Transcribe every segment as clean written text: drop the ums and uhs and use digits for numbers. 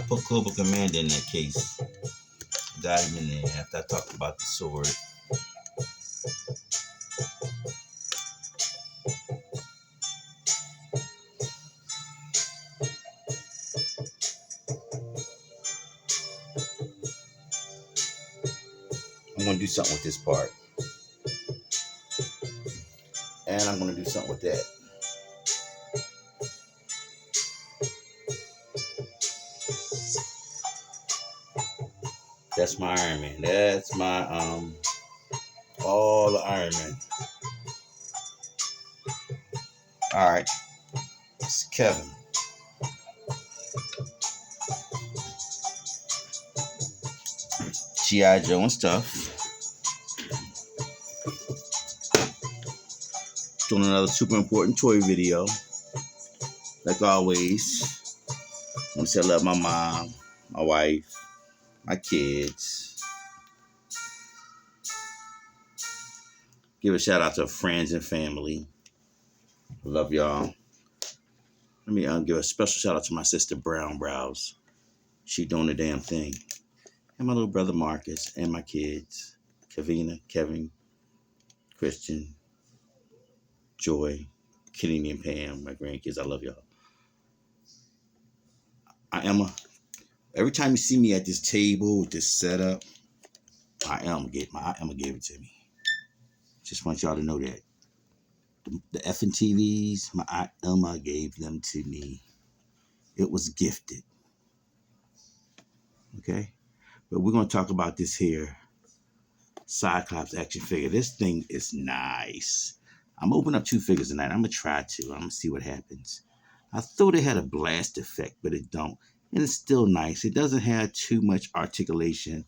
put Cobra Commander in that case. Got him in there after I talked about the sword. I'm going to do something with this part. And I'm going to do something with that. That's my Iron Man. That's my, all the Iron Man. Alright. It's Kevin. Gijoe and stuff. Doing another super important toy video. Like always. I want to say I love my mom, my wife, my kids. Give a shout out to friends and family. I love y'all. Let me give a special shout out to my sister Brown Brows. She doing the damn thing. And my little brother Marcus and my kids. Kavina, Kevin, Christian, Joy, Kitty and Pam, my grandkids. I love y'all. Every time you see me at this table with this setup, Emma gave it to me. Just want y'all to know that. The effing TVs, my Emma gave them to me. It was gifted. Okay? But we're going to talk about this here Cyclops action figure. This thing is nice. I'm opening up 2 figures tonight. I'm going to try 2. I'm going to see what happens. I thought it had a blast effect, but it don't. And it's still nice. It doesn't have too much articulation.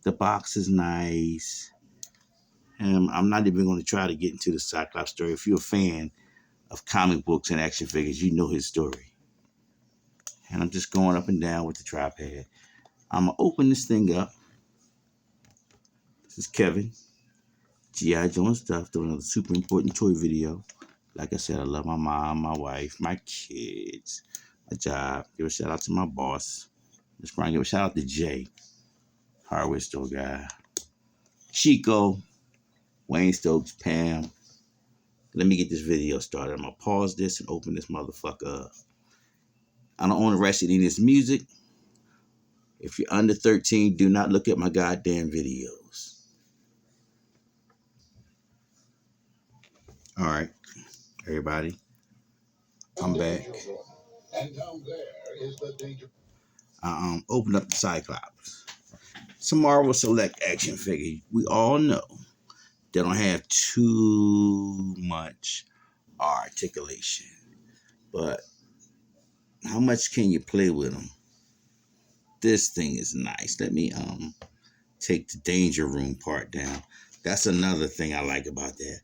The box is nice. And I'm not even going to try to get into the Cyclops story. If you're a fan of comic books and action figures, you know his story. And I'm just going up and down with the tripod. I'm going to open this thing up. This is Kevin. G.I. Joe and stuff. Doing another super important toy video. Like I said, I love my mom, my wife, my kids, my job. Give a shout out to my boss. Just want to give a shout out to Jay, hardware store guy. Chico, Wayne Stokes, Pam. Let me get this video started. I'm going to pause this and open this motherfucker up. I don't own the rest of any of this music. If you're under 13, do not look at my goddamn videos. All right, everybody. I'm back. And down there is the danger. I opened up the Cyclops. It's a Marvel Select action figure. We all know they don't have too much articulation. But how much can you play with them? This thing is nice. Let me take the danger room part down. That's another thing I like about that.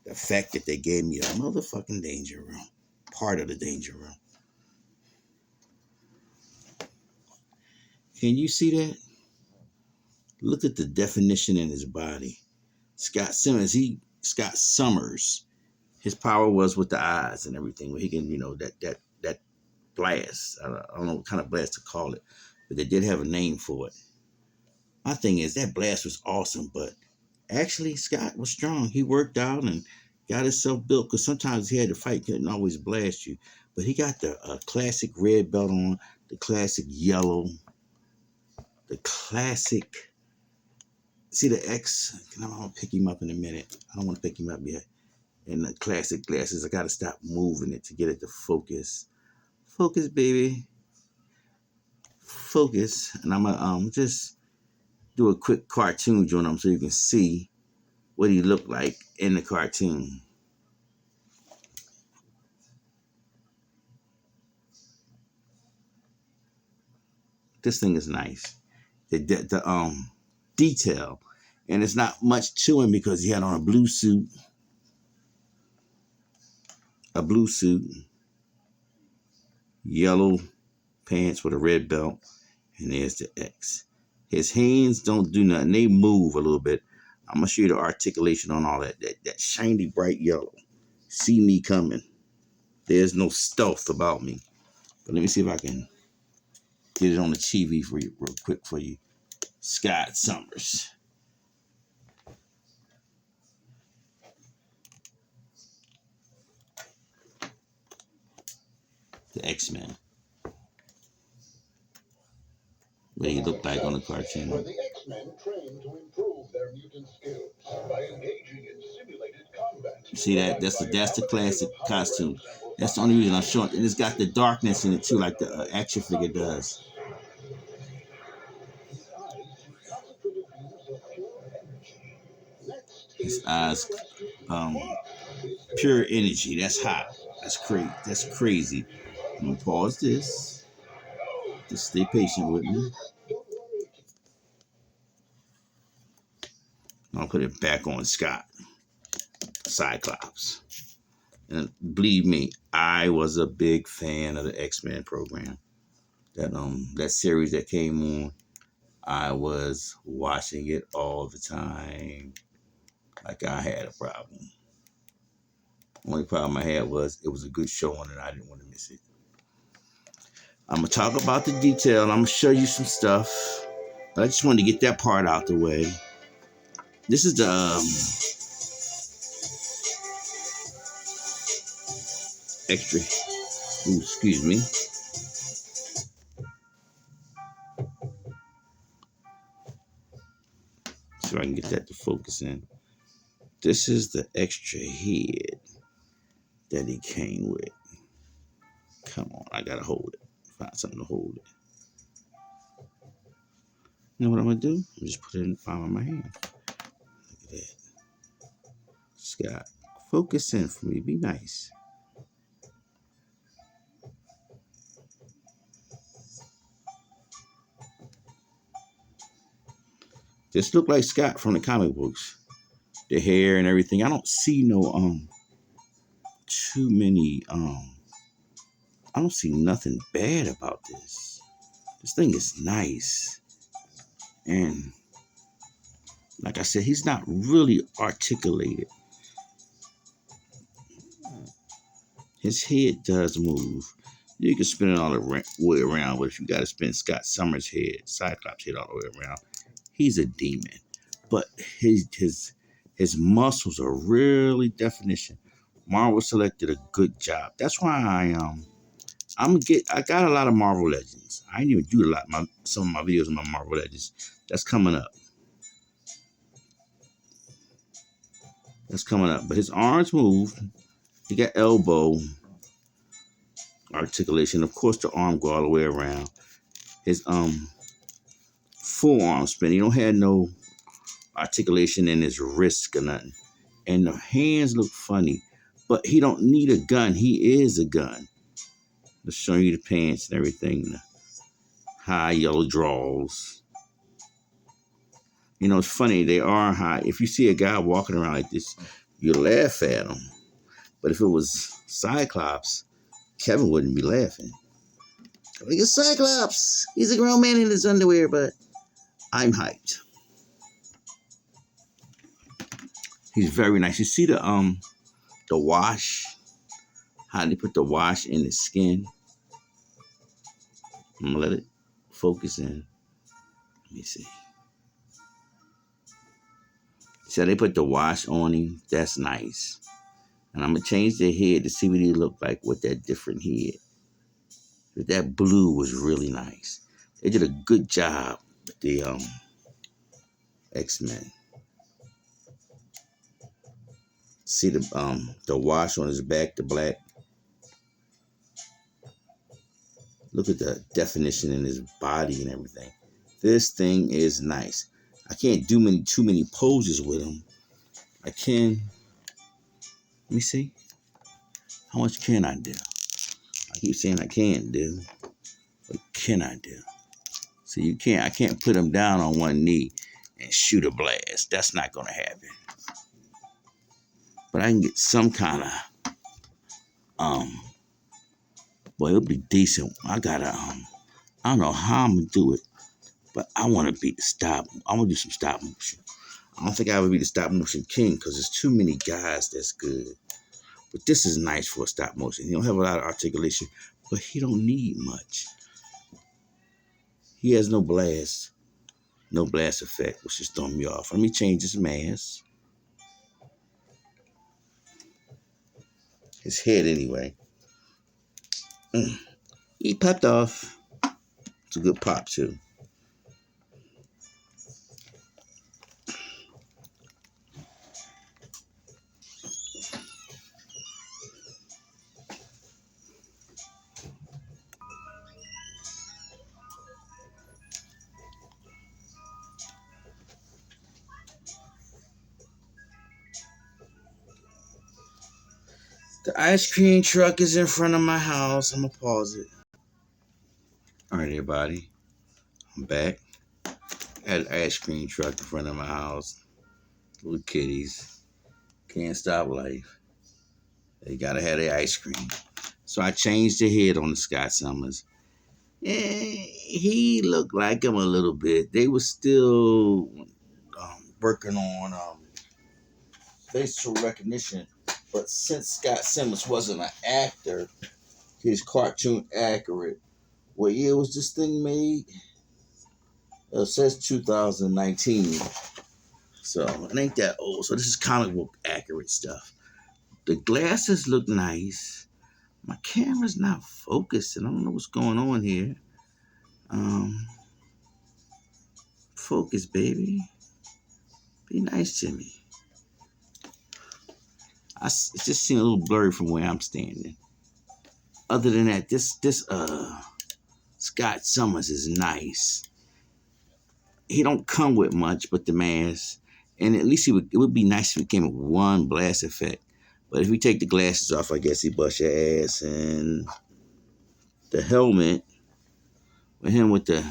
The fact that they gave me a motherfucking danger room. Part of the danger room. Can you see that? Look at the definition in his body. Scott Summers, his power was with the eyes and everything. Where he can, that blast. I don't know what kind of blast to call it, but they did have a name for it. My thing is that blast was awesome, but actually Scott was strong. He worked out and got himself built, because sometimes he had to fight, couldn't always blast you. But he got the classic red belt on, the classic yellow, the classic. See the X? I'm going to pick him up in a minute. I don't want to pick him up yet. And the classic glasses, I got to stop moving it to get it to focus. Focus, baby. Focus. And I'm going to just do a quick cartoon on him so you can see what he looked like in the cartoon. This thing is nice. The detail. And it's not much to him because he had on a blue suit. Yellow pants with a red belt. And there's the X. His hands don't do nothing. They move a little bit. I'm going to show you the articulation on all that. That shiny, bright yellow. See me coming. There's no stealth about me. But let me see if I can Get it on the TV for you real quick for you. Scott Summers. The X-Men. What he looked like on the cartoon. Where the X-Men train to improve their mutant skills by engaging in simulated combat. You see that? That's the classic costume. That's the only reason I'm showing. And it's got the darkness in it too, like the action figure does. His eyes, pure energy. That's hot. That's crazy. That's crazy. I'm gonna pause this. Just stay patient with me. I'll put it back on Scott Cyclops. And believe me, I was a big fan of the X-Men program. That series that came on, I was watching it all the time. Like I had a problem. Only problem I had was it was a good show on it. I didn't want to miss it. I'm gonna talk about the detail. I'm gonna show you some stuff, but I just wanted to get that part out the way. This is the extra. Ooh, excuse me. So I can get that to focus in. This is the extra head that he came with. Come on, I gotta hold it. Find something to hold it. You know what I'm gonna do? I'm just put it in the palm of my hand. Look at that. Scott, focus in for me. Be nice. Just look like Scott from the comic books. The hair and everything. I don't see no too many I don't see nothing bad about this. This thing is nice. And like I said, he's not really articulated. His head does move. You can spin it all the way around, but if you got to spin Scott Summers' head, Cyclops' head all the way around, he's a demon. But his muscles are really definition. Marvel selected a good job. That's why I got a lot of Marvel Legends. I didn't even do a lot. Some of my videos on my Marvel Legends. That's coming up. But his arms move. He got elbow articulation. Of course, the arm go all the way around. His full arm spin. He don't have no articulation in his wrist or nothing. And the hands look funny. But he don't need a gun. He is a gun. Just showing you the pants and everything. The high yellow draws. You know, it's funny. They are high. If you see a guy walking around like this, you laugh at him. But if it was Cyclops, Kevin wouldn't be laughing. Look at Cyclops. He's a grown man in his underwear, but I'm hyped. He's very nice. You see the wash? How they put the wash in his skin? I'm gonna let it focus in. Let me see. So they put the wash on him. That's nice. And I'm gonna change their head to see what he look like with that different head. But that blue was really nice. They did a good job with the X-Men. See the wash on his back, the black. Look at the definition in his body and everything. This thing is nice. I can't do too many poses with him. I can. Let me see. How much can I do? I keep saying I can't do. What can I do? So you can't. I can't put him down on one knee and shoot a blast. That's not gonna happen. But I can get some kind of boy, it'll be decent. I gotta I don't know how I'm gonna do it, but I wanna be the stop. I wanna do some stop motion. I don't think I would be the stop motion king because there's too many guys that's good. But this is nice for a stop motion. He don't have a lot of articulation, but he don't need much. He has no blast. No blast effect, which is throwing me off. Let me change his mask. His head, anyway. He popped off. It's a good pop, too. The ice cream truck is in front of my house. I'm going to pause it. All right, everybody. I'm back. I had an ice cream truck in front of my house. Little kitties. Can't stop life. They got to have their ice cream. So I changed the head on the Scott Summers. He looked like him a little bit. They were still working on facial recognition. But since Scott Summers wasn't an actor, he's cartoon accurate. What year was this thing made? It says 2019. So it ain't that old. So this is comic book accurate stuff. The glasses look nice. My camera's not focusing. I don't know what's going on here. Focus, baby. Be nice to me. It's just seeing a little blurry from where I'm standing. Other than that, this Scott Summers is nice. He don't come with much but the mask. And at least it would be nice if it came with one blast effect. But if we take the glasses off, I guess he bust your ass. And the helmet, with him with the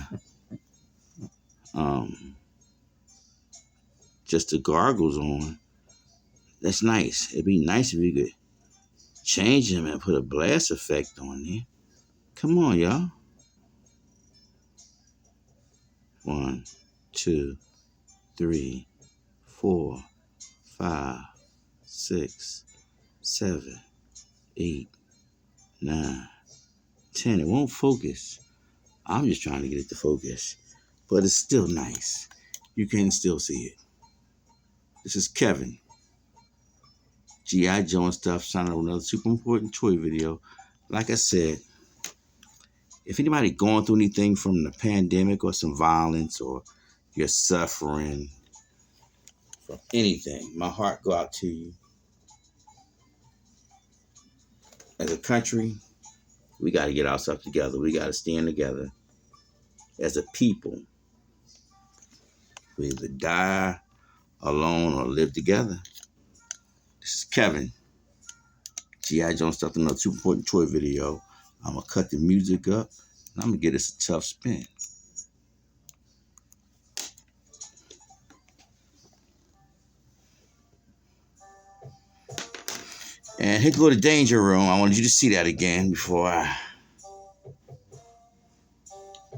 just the goggles on, that's nice. It'd be nice if we could change him and put a blast effect on there. Come on, y'all. 1, 2, 3, 4, 5, 6, 7, 8, 9, 10. It won't focus. I'm just trying to get it to focus. But it's still nice. You can still see it. This is Kevin. G.I. Joe and stuff, signing up with another super important toy video. Like I said, if anybody going through anything from the pandemic or some violence or you're suffering from anything, my heart go out to you. As a country, we got to get ourselves together. We got to stand together as a people. We either die alone or live together. This is Kevin. G.I. Joe stuff, another super important toy video. I'm going to cut the music up and I'm going to get us a tough spin. And here go the danger room. I wanted you to see that again before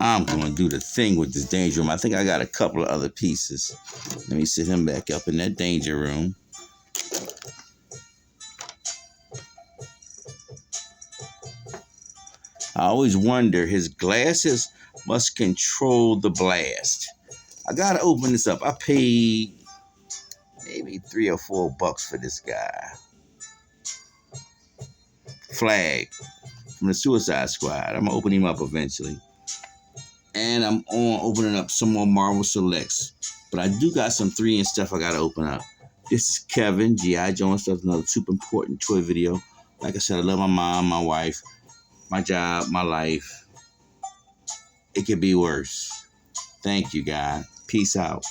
I'm going to do the thing with this danger room. I think I got a couple of other pieces. Let me sit him back up in that danger room. I always wonder, his glasses must control the blast. I got to open this up. I paid maybe $3 or $4 for this guy. Flag from the Suicide Squad. I'm going to open him up eventually. And I'm opening up some more Marvel Selects. But I do got some 3-inch stuff I got to open up. This is Kevin, G.I. Joe and stuff, another super important toy video. Like I said, I love my mom, my wife, my job, my life. It could be worse. Thank you, God. Peace out.